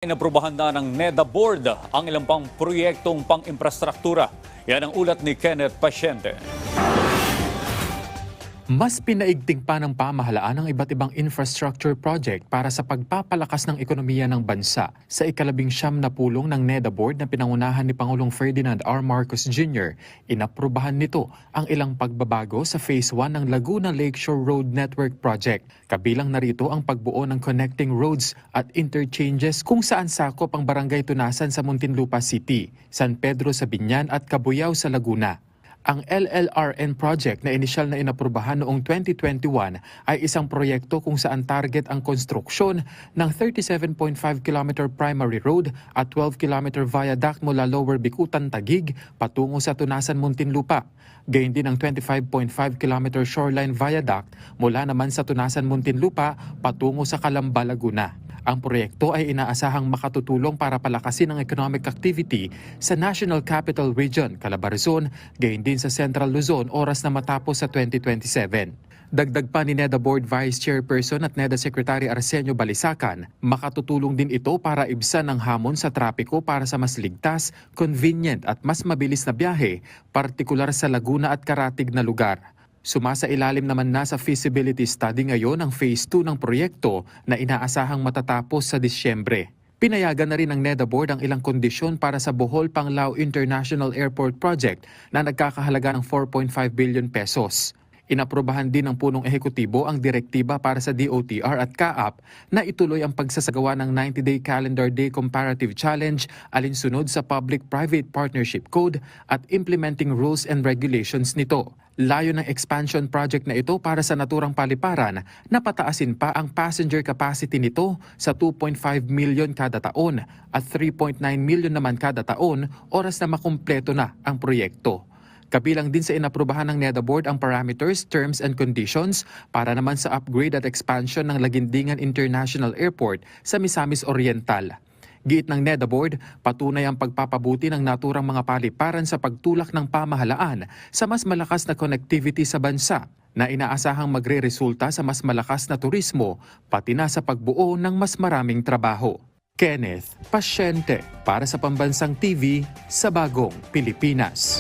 Inaprubahan na ng NEDA Board ang ilang pang proyektong pang-infrastruktura. Yan ang ulat ni Kenneth Pasyente. Mas pinaigting pa ng pamahalaan ang iba't ibang infrastructure project para sa pagpapalakas ng ekonomiya ng bansa. Sa ika-19 na pulong ng NEDA Board na pinangunahan ni Pangulong Ferdinand R. Marcos Jr., inaprubahan nito ang ilang pagbabago sa Phase 1 ng Laguna Lakeshore Road Network Project. Kabilang narito ang pagbuo ng connecting roads at interchanges kung saan sakop ang Barangay Tunasan sa Muntinlupa City, San Pedro sa Biñan at Cabuyao sa Laguna. Ang LLRN project na inisyal na inaprubahan noong 2021 ay isang proyekto kung saan target ang konstruksyon ng 37.5 km primary road at 12 km viaduct mula Lower Bikutan, Taguig patungo sa Tunasan, Muntinlupa. Gayon din ang 25.5 km shoreline viaduct mula naman sa Tunasan, Muntinlupa patungo sa Calamba, Laguna. Ang proyekto ay inaasahang makatutulong para palakasin ang economic activity sa National Capital Region, Calabarzon, gayon din sa Central Luzon oras na matapos sa 2027. Dagdag pa ni NEDA Board Vice Chairperson at NEDA Secretary Arsenio Balisacan, makatutulong din ito para ibsan ang hamon sa trapiko para sa mas ligtas, convenient at mas mabilis na biyahe, partikular sa Laguna at karatig na lugar. Sumasailalim naman na sa feasibility study ngayon ang Phase 2 ng proyekto na inaasahang matatapos sa Disyembre. Pinayagan na rin ng NEDA Board ang ilang kondisyon para sa Bohol Panglao International Airport Project na nagkakahalaga ng 4.5 billion pesos. Inaprubahan din ng punong ehekutibo ang direktiba para sa DOTR at CAAP na ituloy ang pagsasagawa ng 90-day calendar day comparative challenge alinsunod sa Public-Private Partnership Code at implementing rules and regulations nito. Layo ng expansion project na ito para sa naturang paliparan na pataasin pa ang passenger capacity nito sa 2.5 million kada taon at 3.9 million naman kada taon oras na makumpleto na ang proyekto. Kabilang din sa inaprubahan ng NEDA Board ang parameters, terms and conditions para naman sa upgrade at expansion ng Lagindingan International Airport sa Misamis Oriental. Giit ng NEDA Board, patunay ang pagpapabuti ng naturang mga paliparan sa pagtulak ng pamahalaan sa mas malakas na connectivity sa bansa na inaasahang magre-resulta sa mas malakas na turismo pati na sa pagbuo ng mas maraming trabaho. Kenneth Pasyente para sa Pambansang TV sa Bagong Pilipinas.